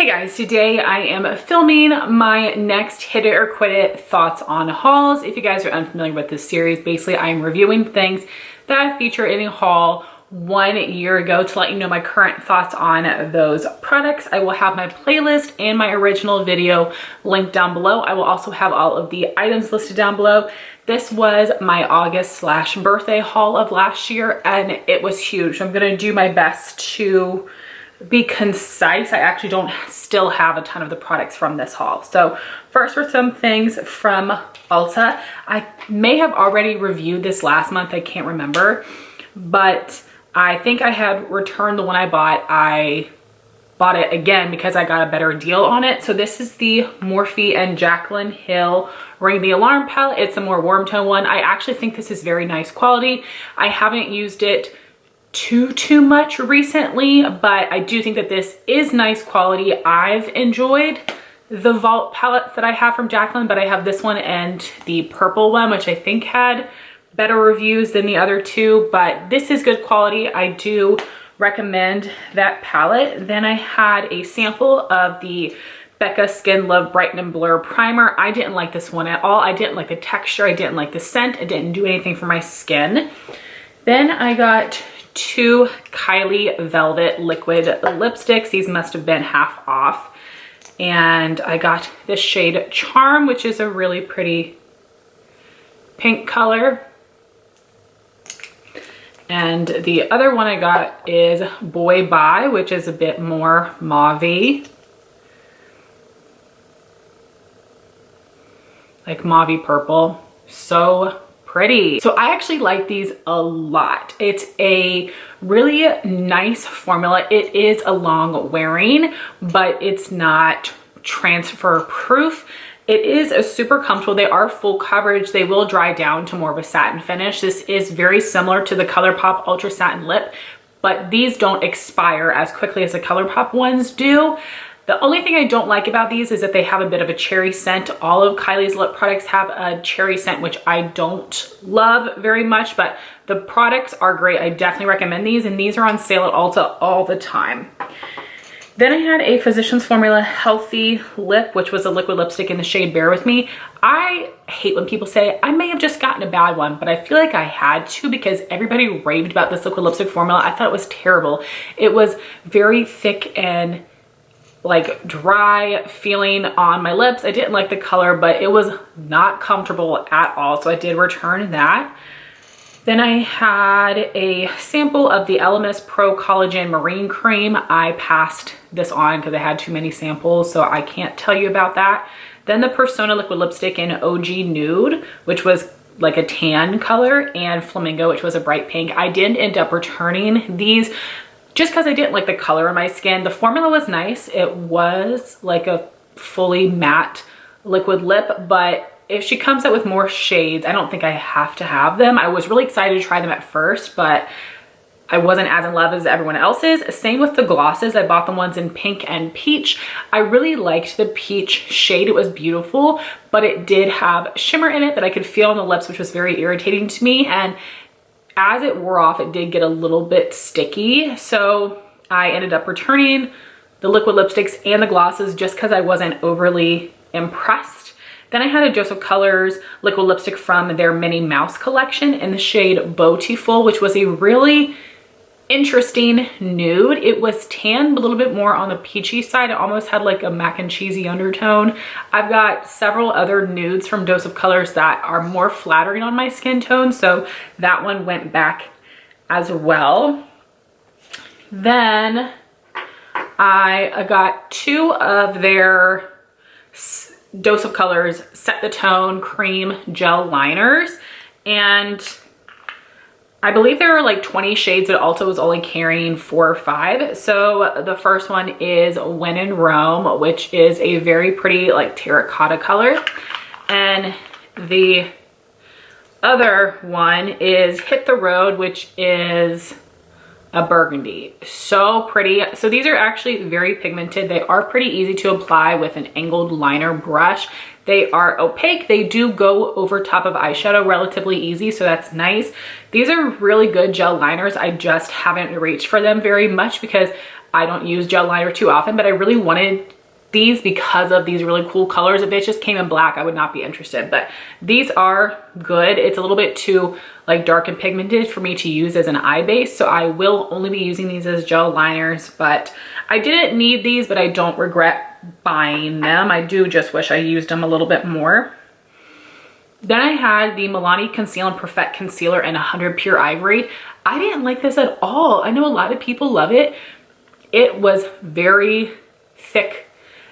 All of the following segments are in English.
Hey guys, today I am filming my next Hit It or Quit It thoughts on hauls. If you guys are unfamiliar with this series, basically I'm reviewing things that I featured in a haul 1 year ago to let you know my current thoughts on those products. I will have my playlist and my original video linked down below. I will also have all of the items listed down below. This was my August/birthday haul of last year and it was huge. I'm gonna do my best to be concise. I actually don't still have a ton of the products from this haul. So first were some things from Ulta. I may have already reviewed this last month, I can't remember, but I think I had returned the one I bought. I bought it again because I got a better deal on it. So this is the Morphe and Jaclyn Hill Ring the Alarm palette. It's a more warm tone one. I actually think this is very nice quality. I haven't used it too much recently, but I do think that this is nice quality. I've enjoyed the Vault palettes that I have from Jaclyn, but I have this one and the purple one, which I think had better reviews than the other two, but this is good quality. I do recommend that palette. Then I had a sample of the Becca Skin Love Brighten and Blur Primer. I didn't like this one at all. I didn't like the texture. I didn't like the scent. It didn't do anything for my skin. Then I got 2 Kylie Velvet Liquid Lipsticks. These must have been half off. And I got this shade Charm, which is a really pretty pink color. And the other one I got is Boy Bye, which is a bit more mauve-y. Like mauve purple. So pretty. So I actually like these a lot. It's a really nice formula. It is a long wearing, but it's not transfer proof. It is a super comfortable. They are full coverage. They will dry down to more of a satin finish. This is very similar to the ColourPop Ultra Satin Lip, but these don't expire as quickly as the ColourPop ones do. The only thing I don't like about these is that they have a bit of a cherry scent. All of Kylie's lip products have a cherry scent, which I don't love very much, but the products are great. I definitely recommend these, and these are on sale at Ulta all the time. Then I had a Physicians Formula Healthy Lip, which was a liquid lipstick in the shade Bear With Me. I hate when people say, I may have just gotten a bad one, but I feel like I had to because everybody raved about this liquid lipstick formula. I thought it was terrible. It was very thick and like dry feeling on my lips. I didn't like the color, but it was not comfortable at all. So I did return that. Then I had a sample of the Elemis Pro Collagen Marine Cream. I passed this on because I had too many samples, so I can't tell you about that. Then the Persona Liquid Lipstick in OG Nude, which was like a tan color, and Flamingo, which was a bright pink. I did end up returning these just because I didn't like the color of my skin. The formula was nice. It was like a fully matte liquid lip, but if she comes out with more shades, I don't think I have to have them. I was really excited to try them at first, but I wasn't as in love as everyone else is. Same with the glosses. I bought the ones in pink and peach. I really liked the peach shade. It was beautiful, but it did have shimmer in it that I could feel on the lips, which was very irritating to me. And as it wore off, it did get a little bit sticky. So I ended up returning the liquid lipsticks and the glosses just because I wasn't overly impressed. Then I had a Joseph Colors liquid lipstick from their Minnie Mouse collection in the shade Bow-tiful, which was a really interesting nude. It was tan, but a little bit more on the peachy side. It almost had like a mac and cheesy undertone. I've got several other nudes from Joseph Colors that are more flattering on my skin tone, so that one went back as well. Then I got 2 of their Dose of Colors Set the Tone Cream Gel Liners, and I believe there are like 20 shades, but Ulta was only carrying 4 or 5. So the first one is When in Rome, which is a very pretty like terracotta color. And the other one is Hit the Road, which is a burgundy. So pretty. So these are actually very pigmented. They are pretty easy to apply with an angled liner brush. They are opaque. They do go over top of eyeshadow relatively easy, so that's nice. These are really good gel liners. I just haven't reached for them very much because I don't use gel liner too often, but I really wanted these because of these really cool colors. If it just came in black, I would not be interested, but these are good. It's a little bit too like dark and pigmented for me to use as an eye base, so I will only be using these as gel liners. But I didn't need these, but I don't regret buying them. I do just wish I used them a little bit more. Then I had the Milani Conceal and Perfect Concealer in 100 Pure Ivory. I didn't like this at all. I know a lot of people love it. It was very thick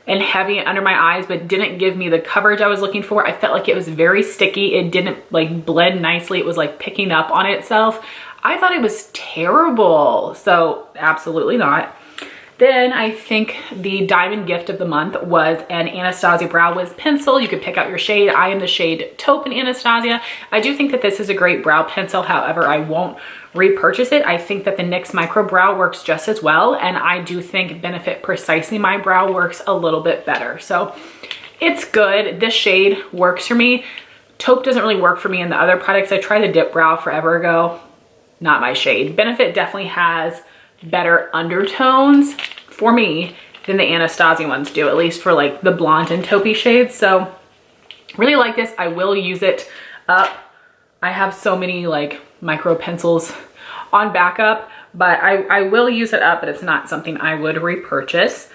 and heavy under my eyes, but didn't give me the coverage I was looking for. I felt like it was very sticky. It didn't like blend nicely. It was like picking up on itself. I thought it was terrible. So absolutely not. Then I think the diamond gift of the month was an Anastasia Brow Wiz pencil. You could pick out your shade. I am the shade Taupe in Anastasia. I do think that this is a great brow pencil. However, I won't repurchase it. I think that the NYX Micro Brow works just as well. And I do think Benefit Precisely My Brow works a little bit better. So it's good. This shade works for me. Taupe doesn't really work for me in the other products. I tried the Dip Brow forever ago. Not my shade. Benefit definitely has better undertones for me than the Anastasia ones do, at least for like the blonde and taupey shades. So really like this. I will use it up. I have so many like micro pencils on backup, but I will use it up, but it's not something I would repurchase.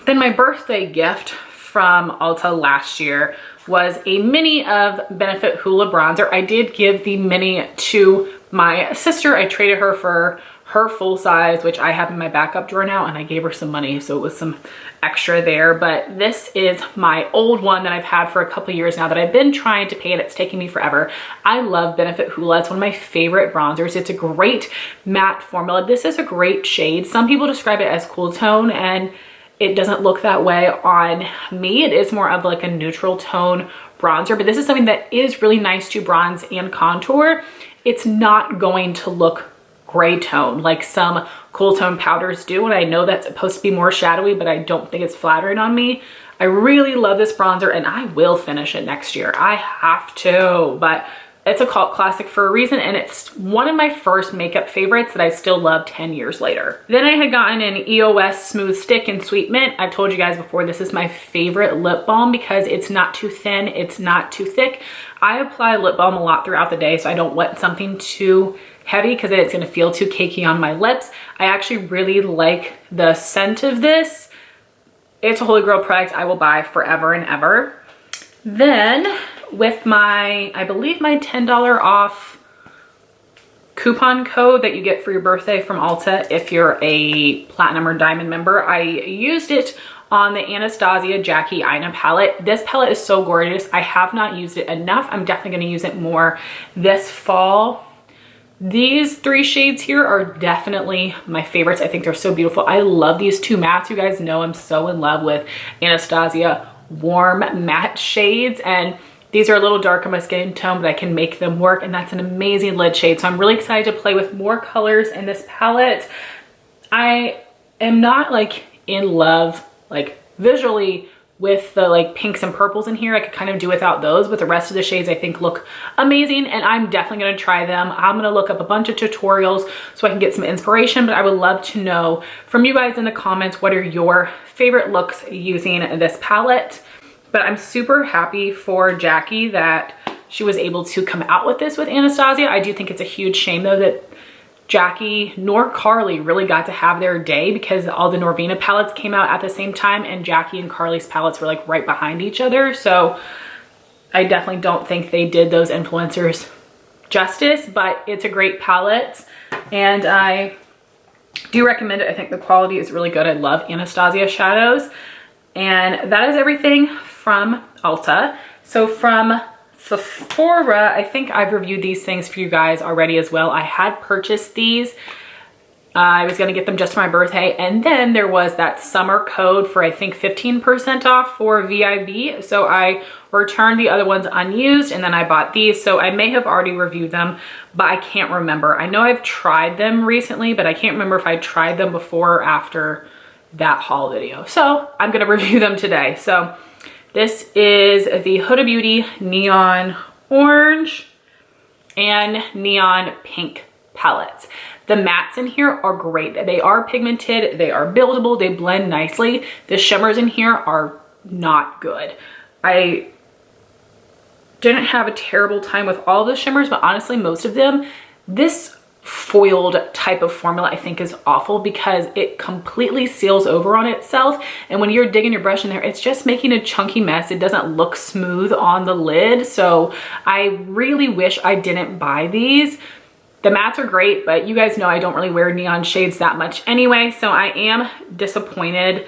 Then my birthday gift from Ulta last year was a mini of Benefit Hoola Bronzer. I did give the mini to my sister. I traded her for her full size, which I have in my backup drawer now, and I gave her some money, so it was some extra there. But this is my old one that I've had for a couple years now that I've been trying to paint. It's taking me forever. I love Benefit Hoola. It's one of my favorite bronzers. It's a great matte formula. This is a great shade. Some people describe it as cool tone, and it doesn't look that way on me. It is more of like a neutral tone bronzer, but this is something that is really nice to bronze and contour. It's not going to look gray tone like some cool tone powders do, and I know that's supposed to be more shadowy, but I don't think it's flattering on me. I really love this bronzer, and I will finish it next year. I have to, but it's a cult classic for a reason, and it's one of my first makeup favorites that I still love 10 years later. Then I had gotten an EOS Smooth Stick in Sweet Mint. I've told you guys before, this is my favorite lip balm because it's not too thin, it's not too thick. I apply lip balm a lot throughout the day, so I don't want something too heavy because then it's going to feel too cakey on my lips. I actually really like the scent of this. It's a holy grail product I will buy forever and ever. Then with my, I believe my $10 off coupon code that you get for your birthday from Ulta if you're a platinum or diamond member, I used it on the Anastasia Jackie Aina palette. This palette is so gorgeous. I have not used it enough. I'm definitely going to use it more this fall. These three shades here are definitely my favorites. I think they're so beautiful. I love these two mattes. You guys know I'm so in love with Anastasia warm matte shades, and these are a little darker my skin tone, but I can make them work, and that's an amazing lid shade. So I'm really excited to play with more colors in this palette. I am not like in love like visually with the like pinks and purples in here. I could kind of do without those, but the rest of the shades I think look amazing, and I'm definitely going to try them. I'm going to look up a bunch of tutorials so I can get some inspiration, but I would love to know from you guys in the comments what are your favorite looks using this palette. But I'm super happy for Jackie that she was able to come out with this with Anastasia. I do think it's a huge shame though that Jackie nor Carly really got to have their day because all the Norvina palettes came out at the same time, and Jackie and Carly's palettes were like right behind each other. So I definitely don't think they did those influencers justice, but it's a great palette and I do recommend it. I think the quality is really good. I love Anastasia shadows. And that is everything from Ulta. So from Sephora, I think I've reviewed these things for you guys already as well. I had purchased these. I was gonna get them just for my birthday, and then there was that summer code for I think 15% off for VIB. So I returned the other ones unused, and then I bought these. So I may have already reviewed them, but I can't remember. I know I've tried them recently, but I can't remember if I tried them before or after that haul video. So I'm gonna review them today. So this is the Huda Beauty Neon Orange and Neon Pink palettes. The mattes in here are great. They are pigmented, they are buildable, they blend nicely. The shimmers in here are not good. I didn't have a terrible time with all the shimmers, but honestly, most of them, this foiled type of formula I think is awful because it completely seals over on itself, and when you're digging your brush in there, it's just making a chunky mess. It doesn't look smooth on the lid, so I really wish I didn't buy these. The mattes are great, but you guys know I don't really wear neon shades that much anyway, so I am disappointed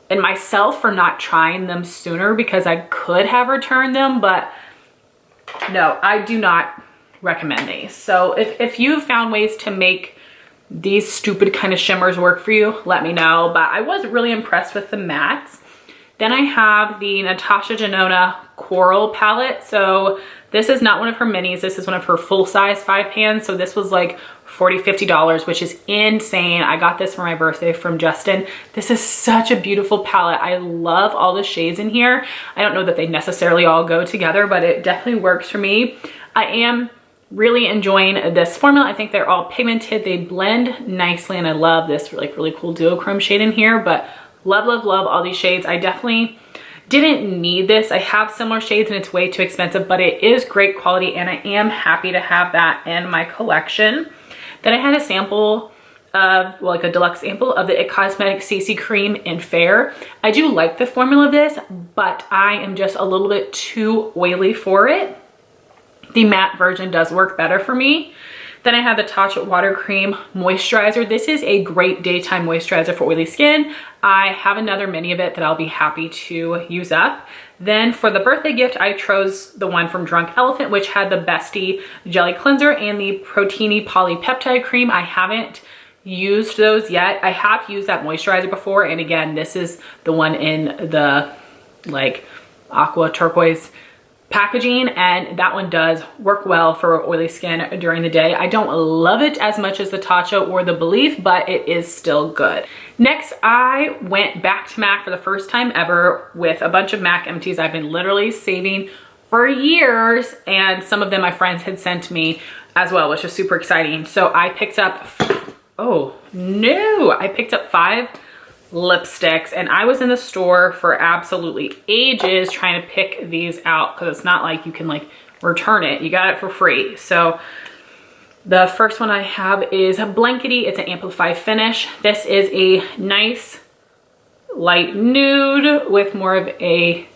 in myself for not trying them sooner because I could have returned them, but no, I do not recommend these. So if you found ways to make these stupid kind of shimmers work for you, let me know, but I was really impressed with the mattes. Then I have the Natasha Denona Coral palette. So this is not one of her minis. This is one of her full-size 5 pans. So this was like $40, $50, which is insane. I got this for my birthday from Justin. This is such a beautiful palette. I love all the shades in here. I don't know that they necessarily all go together, but it definitely works for me. I am really enjoying this formula. I think they're all pigmented. They blend nicely, and I love this like really cool duochrome shade in here, but love, love, love all these shades. I definitely didn't need this. I have similar shades and it's way too expensive, but it is great quality and I am happy to have that in my collection. Then I had a sample of, well, like a deluxe sample of the It Cosmetics CC Cream in Fair. I do like the formula of this, but I am just a little bit too oily for it. The matte version does work better for me. Then I have the Taupe Water Cream Moisturizer. This is a great daytime moisturizer for oily skin. I have another mini of it that I'll be happy to use up. Then for the birthday gift, I chose the one from Drunk Elephant, which had the Bestie Jelly Cleanser and the Proteiny Polypeptide Cream. I haven't used those yet. I have used that moisturizer before, and again, this is the one in the like aqua turquoise packaging, and that one does work well for oily skin during the day. I don't love it as much as the Tatcha or the Belief, but it is still good. Next, I went back to MAC for the first time ever with a bunch of MAC empties I've been literally saving for years, and some of them my friends had sent me as well, which was super exciting. So I picked up, oh no, I picked up 5 lipsticks, and I was in the store for absolutely ages trying to pick these out because it's not like you can like return it. You got it for free. So the first one I have is a Blankety. It's an Amplify finish. This is a nice light nude with more of a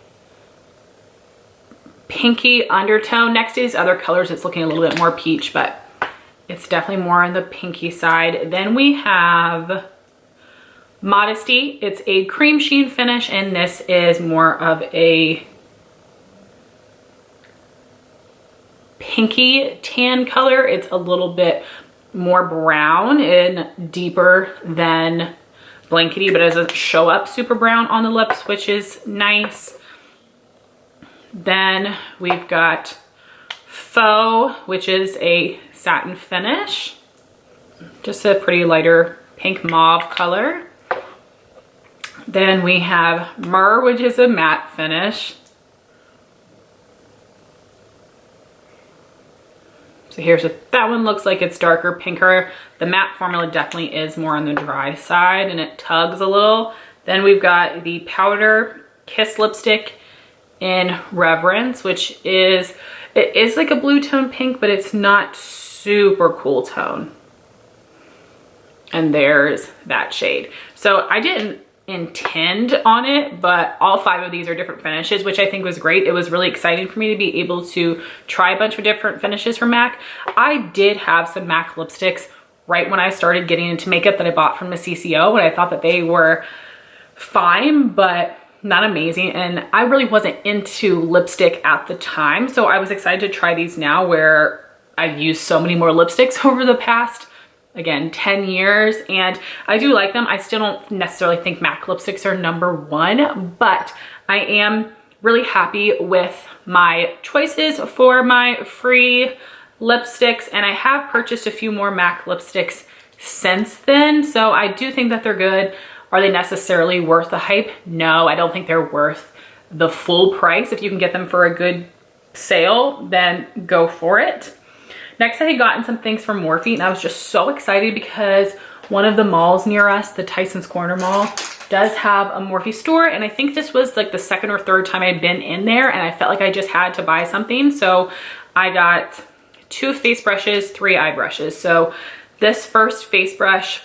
pinky undertone. Next to these other colors, it's looking a little bit more peach, but it's definitely more on the pinky side. Then we have Modesty. It's a cream sheen finish, and this is more of a pinky tan color. It's a little bit more brown and deeper than Blankety, but it doesn't show up super brown on the lips, which is nice. Then we've got Faux, which is a satin finish. Just a pretty lighter pink mauve color. Then we have Myrrh, which is a matte finish. So here's what that one looks like. It's darker, pinker. The matte formula definitely is more on the dry side and it tugs a little. Then we've got the Powder Kiss lipstick in Reverence, which is, it is like a blue tone pink, but it's not super cool tone. And there's that shade. So I didn't intend on it, but all 5 of these are different finishes, which I think was great. It was really exciting for me to be able to try a bunch of different finishes from MAC. I did have some MAC lipsticks right when I started getting into makeup that I bought from the CCO, and I thought that they were fine, but not amazing. And I really wasn't into lipstick at the time, so I was excited to try these now where I've used so many more lipsticks over the past, again, 10 years, and I do like them. I still don't necessarily think MAC lipsticks are #1, but I am really happy with my choices for my free lipsticks, and I have purchased a few more MAC lipsticks since then, so I do think that they're good. Are they necessarily worth the hype? No, I don't think they're worth the full price. If you can get them for a good sale, then go for it. Next, I had gotten some things from Morphe, and I was just so excited because one of the malls near us, the Tyson's Corner Mall, does have a Morphe store, and I think this was like the second or third time I'd been in there, and I felt like I just had to buy something. So I got 2 face brushes, 3 eye brushes. So this first face brush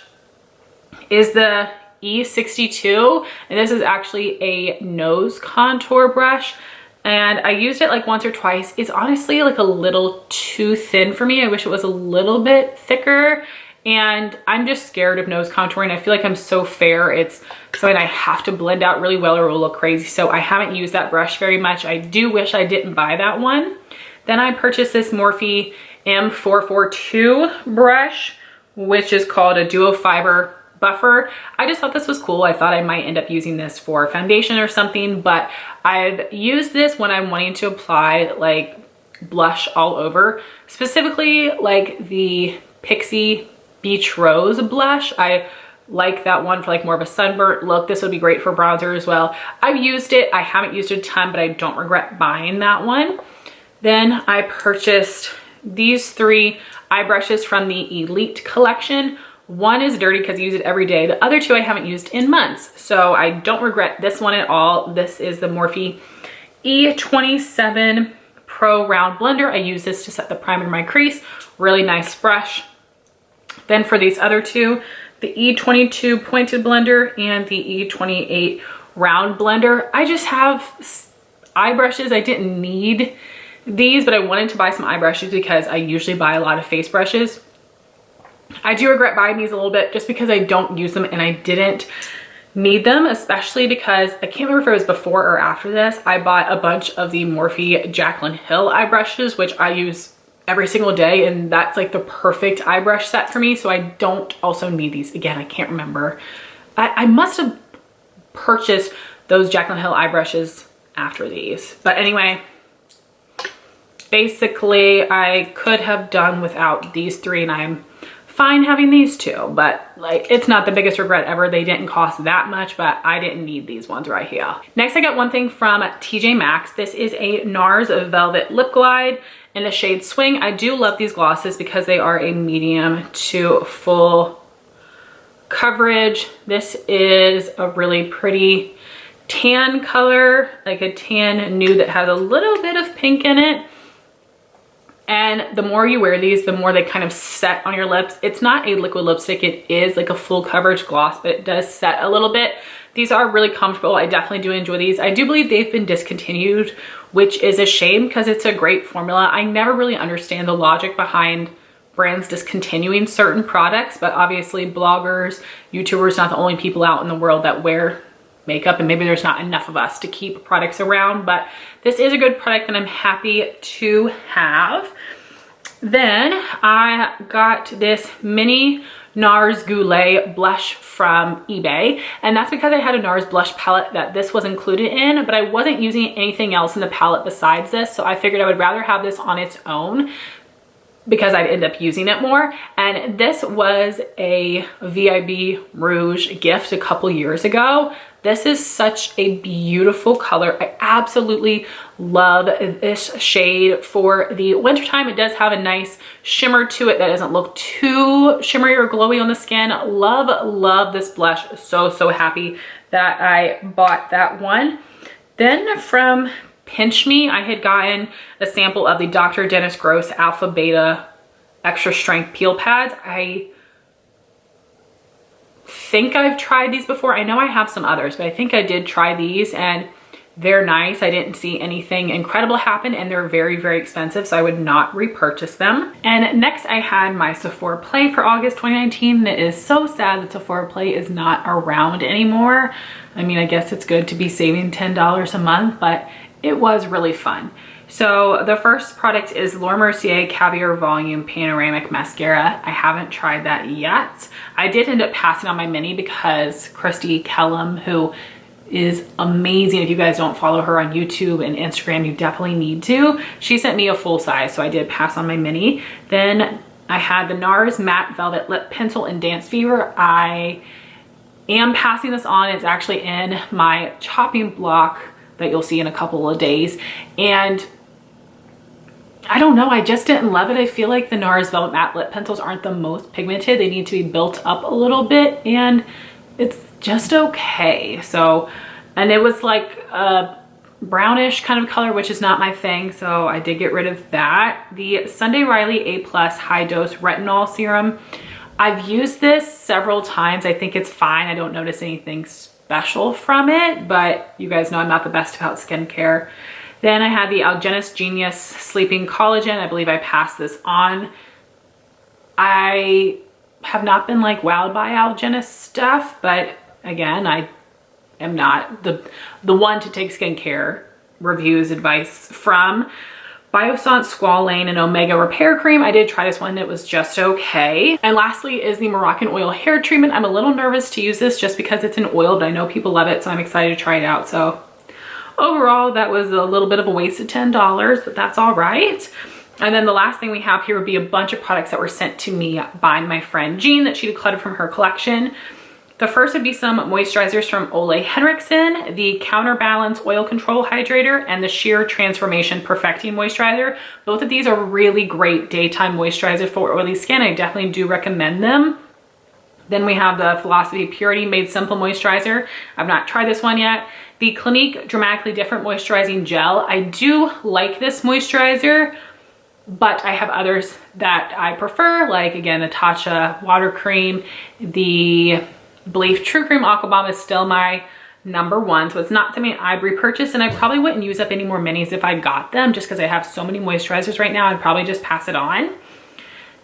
is the E62, and this is actually a nose contour brush, and I used it like once or twice. It's honestly like a little too thin for me. I wish it was a little bit thicker, and I'm just scared of nose contouring. I feel like I'm so fair. It's something I have to blend out really well or it will look crazy. So I haven't used that brush very much. I do wish I didn't buy that one. Then I purchased this Morphe M442 brush, which is called a duo fiber buffer. I just thought this was cool. I thought I might end up using this for foundation or something, but I've used this when I'm wanting to apply like blush all over, specifically like the Pixie Beach Rose blush. I like that one for like more of a sunburnt look. This would be great for bronzer as well. I've used it. I haven't used it a ton, but I don't regret buying that one. Then I purchased these 3 eye brushes from the Elite collection. One is dirty because I use it every day. The other 2 I haven't used in months, so I don't regret this one at all. This is the Morphe E27 Pro Round Blender. I use this to set the primer in my crease. Really nice brush. Then for these other 2, the E22 Pointed Blender and the E28 Round Blender. I just have eye brushes. I didn't need these, but I wanted to buy some eye brushes because I usually buy a lot of face brushes. I do regret buying these a little bit just because I don't use them and I didn't need them, especially because I can't remember if it was before or after this. I bought a bunch of the Morphe Jaclyn Hill eye brushes, which I use every single day, and that's like the perfect eye brush set for me. So I don't also need these. Again, I can't remember. I must have purchased those Jaclyn Hill eye brushes after these. But anyway, basically I could have done without these 3 and I'm fine having these 2, but like it's not the biggest regret ever. They didn't cost that much, but I didn't need these ones right here. Next, I got one thing from TJ Maxx. This is a NARS Velvet Lip Glide in the shade Swing. I do love these glosses because they are a medium to full coverage. This is a really pretty tan color, like a tan nude that has a little bit of pink in it. And the more you wear these, the more they kind of set on your lips. It's not a liquid lipstick. It is like a full coverage gloss, but it does set a little bit. These are really comfortable. I definitely do enjoy these. I do believe they've been discontinued, which is a shame because it's a great formula. I never really understand the logic behind brands discontinuing certain products, but obviously bloggers, YouTubers, not the only people out in the world that wear makeup, and maybe there's not enough of us to keep products around, but this is a good product and I'm happy to have. Then I got this mini NARS Goulet blush from eBay, and that's because I had a NARS blush palette that this was included in, but I wasn't using anything else in the palette besides this, so I figured I would rather have this on its own because I'd end up using it more. And this was a VIB Rouge gift a couple years ago. This is such a beautiful color. I absolutely love this shade for the wintertime. It does have a nice shimmer to it that doesn't look too shimmery or glowy on the skin. Love this blush. So happy that I bought that one. Then from Pinch Me, I had gotten a sample of the Dr. Dennis Gross Alpha Beta Extra Strength Peel Pads. I think I've tried these before. I know I have some others, but I think I did try these and they're nice. I didn't see anything incredible happen, and they're very expensive, so I would not repurchase them. And next I had my Sephora Play for August 2019. It is so sad that Sephora Play is not around anymore. I mean, I guess it's good to be saving $10 a month, but it was really fun. So the first product is Laura Mercier Caviar Volume Panoramic Mascara. I haven't tried that yet. I did end up passing on my mini because Christy Kellum, who is amazing. If you guys don't follow her on YouTube and Instagram, you definitely need to. She sent me a full size, so I did pass on my mini. Then I had the NARS Matte Velvet Lip Pencil in Dance Fever. I am passing this on. It's actually in my chopping block that you'll see in a couple of days. And I don't know, I just didn't love it. I feel like the NARS Velvet Matte Lip Pencils aren't the most pigmented. They need to be built up a little bit, and it's just okay. So, and it was like a brownish kind of color, which is not my thing, so I did get rid of that. The Sunday Riley A+ High Dose Retinol Serum. I've used this several times. I think it's fine. I don't notice anything special from it, but you guys know I'm not the best about skincare. Then I had the Algenist Genius Sleeping Collagen. I believe I passed this on. I have not been like wowed by Algenist stuff, but again, I am not the one to take skincare reviews advice from. Biossance Squalane and Omega Repair Cream. I did try this one. It was just okay. And lastly is the Moroccan Oil Hair Treatment. I'm a little nervous to use this just because it's an oil, but I know people love it, so I'm excited to try it out. So overall, that was a little bit of a waste of $10, but that's all right. And then the last thing we have here would be a bunch of products that were sent to me by my friend Jean that she decluttered from her collection. The first would be some moisturizers from Ole Henriksen, the Counterbalance Oil Control Hydrator and the Sheer Transformation Perfecting Moisturizer. Both of these are really great daytime moisturizers for oily skin. I definitely do recommend them. Then we have the Philosophy Purity Made Simple Moisturizer. I've not tried this one yet. The Clinique Dramatically Different Moisturizing Gel. I do like this moisturizer, but I have others that I prefer, like again, Natasha Water Cream. The Belief True Cream Aqua Bomb is still my #1, so it's not something I'd repurchase, and I probably wouldn't use up any more minis if I got them, just because I have so many moisturizers right now. I'd probably just pass it on.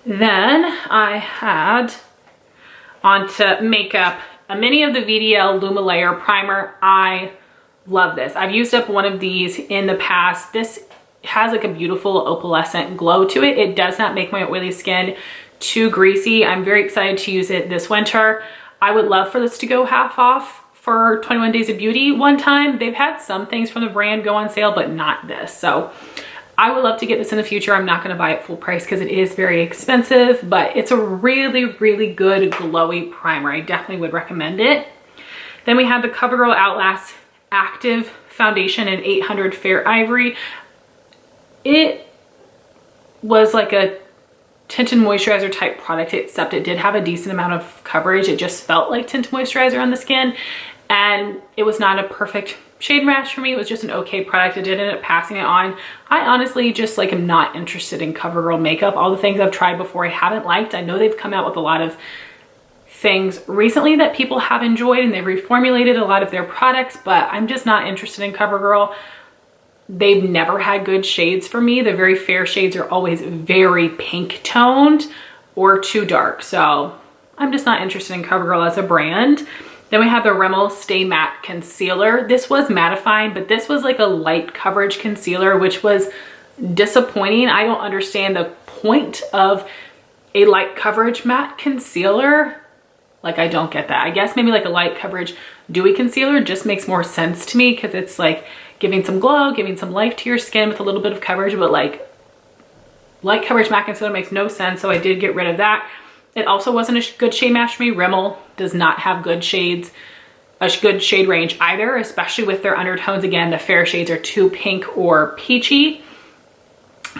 Then I had onto makeup a mini of the VDL Luma Layer Primer. I love this. I've used up one of these in the past. This has like a beautiful opalescent glow to it. It does not make my oily skin too greasy. I'm very excited to use it this winter. I would love for this to go half off for 21 Days of Beauty one time. They've had some things from the brand go on sale, but not this. So I would love to get this in the future. I'm not gonna buy it full price because it is very expensive, but it's a really, really good glowy primer. I definitely would recommend it. Then we have the CoverGirl Outlast Active Foundation in 800 Fair Ivory. It was like a tinted moisturizer type product, except it did have a decent amount of coverage. It just felt like tinted moisturizer on the skin, and it was not a perfect shade match for me. It was just an okay product. I did end up passing it on. I honestly just like am not interested in CoverGirl makeup. All the things I've tried before I haven't liked. I know they've come out with a lot of things recently that people have enjoyed, and they've reformulated a lot of their products, but I'm just not interested in CoverGirl. They've never had good shades for me. The very fair shades are always very pink toned or too dark. So I'm just not interested in CoverGirl as a brand. Then we have the Rimmel Stay Matte Concealer. This was mattifying, but this was like a light coverage concealer, which was disappointing. I don't understand the point of a light coverage matte concealer. Like, I don't get that. I guess maybe like a light coverage dewy concealer just makes more sense to me, because it's like giving some glow, giving some life to your skin with a little bit of coverage, but like light coverage matte concealer makes no sense, so I did get rid of that. It also wasn't a good shade match for me. Rimmel does not have good shades, a good shade range either, especially with their undertones. Again, the fair shades are too pink or peachy.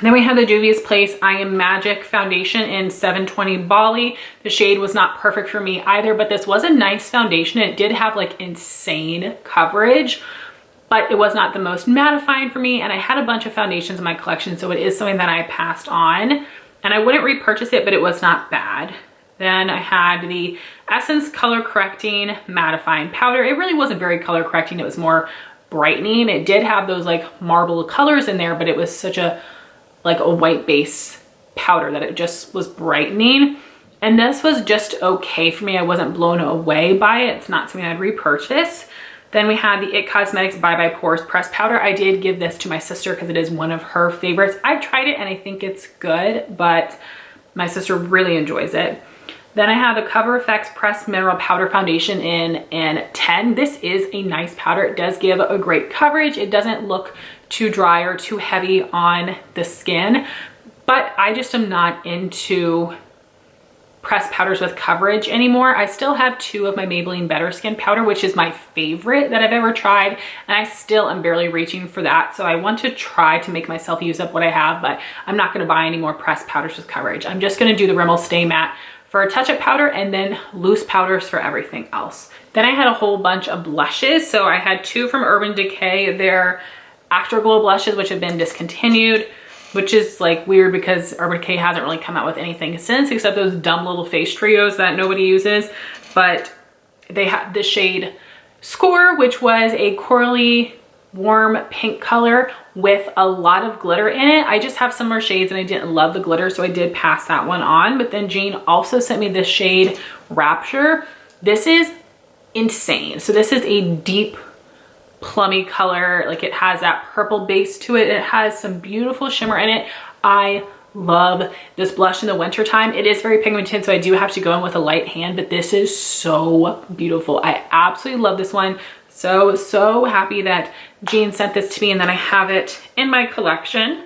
Then we have the Juvia's Place I Am Magic Foundation in 720 Bali. The shade was not perfect for me either, but this was a nice foundation. It did have like insane coverage, but it was not the most mattifying for me. And I had a bunch of foundations in my collection, so it is something that I passed on. And I wouldn't repurchase it, but it was not bad. Then I had the Essence Color Correcting Mattifying Powder. It really wasn't very color correcting. It was more brightening. It did have those like marble colors in there, but it was such a like a white base powder that it just was brightening. And this was just okay for me. I wasn't blown away by it. It's not something I'd repurchase. Then we had the IT Cosmetics Bye Bye Pores Pressed Powder. I did give this to my sister because it is one of her favorites. I've tried it and I think it's good, but my sister really enjoys it. Then I have the Cover FX Pressed Mineral Powder Foundation in 10. This is a nice powder. It does give a great coverage. It doesn't look too dry or too heavy on the skin, but I just am not into pressed powders with coverage anymore. I still have 2 of my Maybelline Better Skin powder, which is my favorite that I've ever tried, and I still am barely reaching for that. So I want to try to make myself use up what I have, but I'm not gonna buy any more pressed powders with coverage. I'm just gonna do the Rimmel Stay Matte for a touch-up powder and then loose powders for everything else. Then I had a whole bunch of blushes. So I had 2 from Urban Decay. They're Afterglow blushes, which have been discontinued, which is like weird because Urban Decay hasn't really come out with anything since, except those dumb little face trios that nobody uses. But they have the shade Score, which was a corally warm pink color with a lot of glitter in it. I just have similar shades and I didn't love the glitter, so I did pass that one on. But then Jean also sent me this shade Rapture. This is insane. So this is a deep plummy color. Like, it has that purple base to it. It has some beautiful shimmer in it. I love this blush in the winter time. It is very pigmented, so I do have to go in with a light hand, but this is so beautiful. I absolutely love this one. So happy that Jean sent this to me, and then I have it in my collection.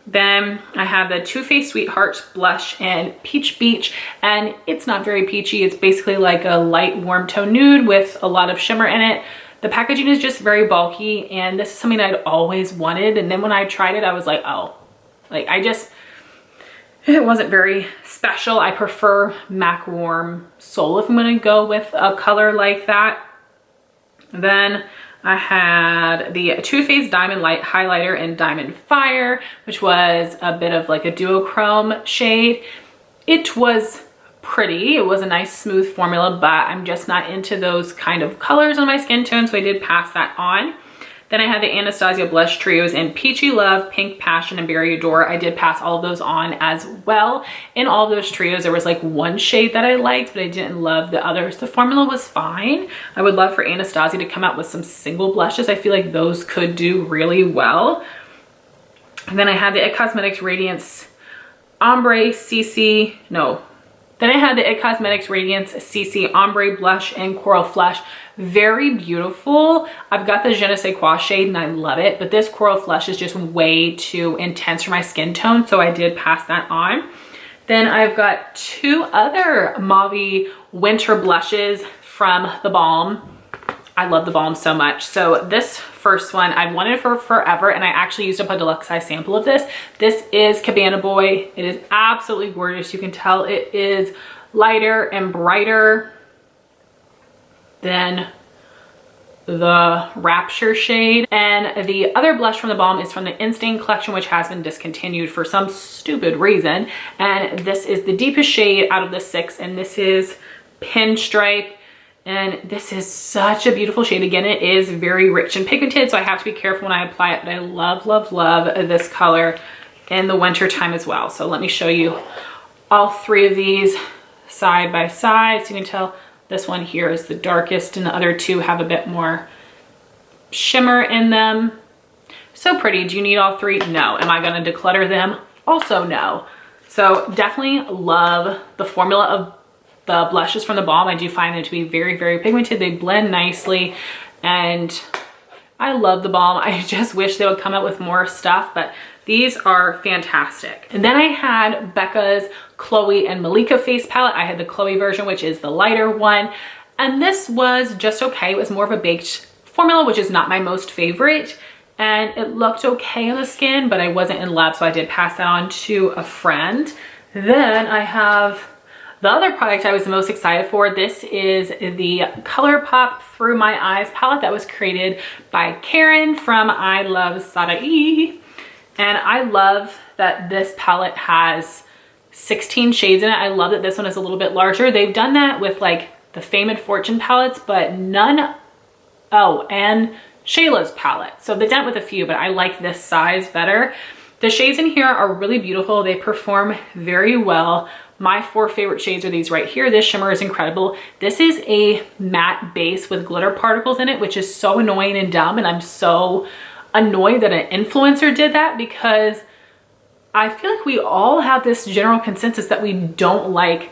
Then I have the Too Faced Sweetheart blush in Peach Beach, and it's not very peachy. It's basically like a light warm tone nude with a lot of shimmer in it. The packaging is just very bulky, and this is something I'd always wanted. And then when I tried it, I was like, oh, like it wasn't very special. I prefer MAC Warm Soul if I'm gonna go with a color like that. Then I had the Too Faced Diamond Light Highlighter in Diamond Fire, which was a bit of like a duochrome shade. It was pretty. It was a nice smooth formula, but I'm just not into those kind of colors on my skin tone, so I did pass that on. Then I had the Anastasia blush trios in Peachy Love, Pink Passion, and Berry Adore. I did pass all of those on as well. In all of those trios, there was like one shade that I liked, but I didn't love the others. The formula was fine. I would love for Anastasia to come out with some single blushes. I feel like those could do really well. And then I had the IT Cosmetics Radiance Ombre CC, Then I had the IT Cosmetics Radiance CC Ombre Blush in Coral Flesh. Very beautiful. I've got the Je ne sais quoi shade and I love it, but this Coral Flesh is just way too intense for my skin tone, so I did pass that on. Then I've got 2 other mauve winter blushes from The Balm. I love The Balm so much. So this first one, I've wanted for forever, and I actually used up a deluxe size sample of this. This is Cabana Boy. It is absolutely gorgeous. You can tell it is lighter and brighter than the Rapture shade. And the other blush from The Balm is from the Instinct collection, which has been discontinued for some stupid reason. And this is the deepest shade out of the 6, and this is Pinstripe. And this is such a beautiful shade. Again, it is very rich and pigmented, so I have to be careful when I apply it, but I love, love, love this color in the winter time as well. So let me show you all 3 of these side by side. So you can tell this one here is the darkest, and the other 2 have a bit more shimmer in them. So pretty. Do you need all 3? No. Am I gonna declutter them? Also no. So definitely love the formula of the blushes from The Balm. I do find them to be very, very pigmented. They blend nicely, and I love The Balm. I just wish they would come out with more stuff, but these are fantastic. And then I had Becca's Chloe and Malika face palette. I had the Chloe version, which is the lighter one, and this was just okay. It was more of a baked formula, which is not my most favorite, and it looked okay on the skin, but I wasn't in love, so I did pass that on to a friend. Then I have the other product I was the most excited for. This is the ColourPop Through My Eyes palette that was created by Karen from I Love Sarai. And I love that this palette has 16 shades in it. I love that this one is a little bit larger. They've done that with like the Fame and Fortune palettes, but none, and Shayla's palette. So they've done it with a few, but I like this size better. The shades in here are really beautiful. They perform very well. My 4 favorite shades are these right here. This shimmer is incredible. This is a matte base with glitter particles in it, which is so annoying and dumb. And I'm so annoyed that an influencer did that, because I feel like we all have this general consensus that we don't like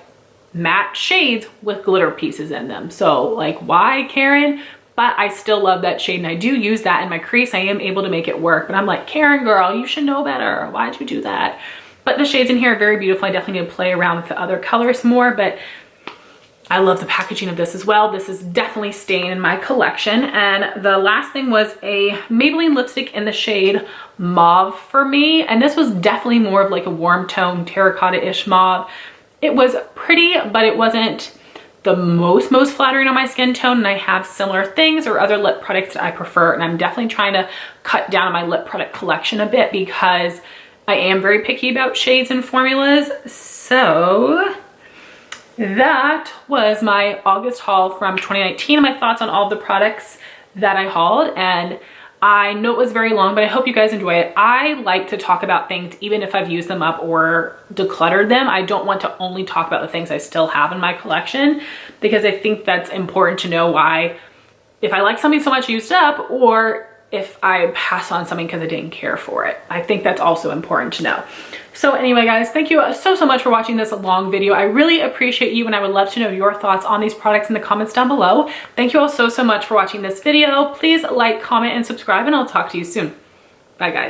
matte shades with glitter pieces in them. So like, why, Karen? But I still love that shade, and I do use that in my crease. I am able to make it work, but I'm like, Karen girl, you should know better. Why'd you do that? But But the shades in here are very beautiful. I definitely need to play around with the other colors more, but I love the packaging of this as well. This is definitely staying in my collection. And the last thing was a Maybelline lipstick in the shade Mauve for me. And this was definitely more of like a warm tone terracotta-ish mauve. It was pretty, but it wasn't the most flattering on my skin tone, and I have similar things or other lip products that I prefer, and I'm definitely trying to cut down on my lip product collection a bit because I am very picky about shades and formulas. So that was my August haul from 2019 and my thoughts on all of the products that I hauled. And I know it was very long, but I hope you guys enjoy it. I like to talk about things even if I've used them up or decluttered them. I don't want to only talk about the things I still have in my collection, because I think that's important to know why, if I like something so much used up, or if I pass on something because I didn't care for it. I think that's also important to know. So anyway, guys, thank you so much for watching this long video. I really appreciate you, and I would love to know your thoughts on these products in the comments down below. Thank you all so much for watching this video. Please like, comment, and subscribe, and I'll talk to you soon. Bye, guys.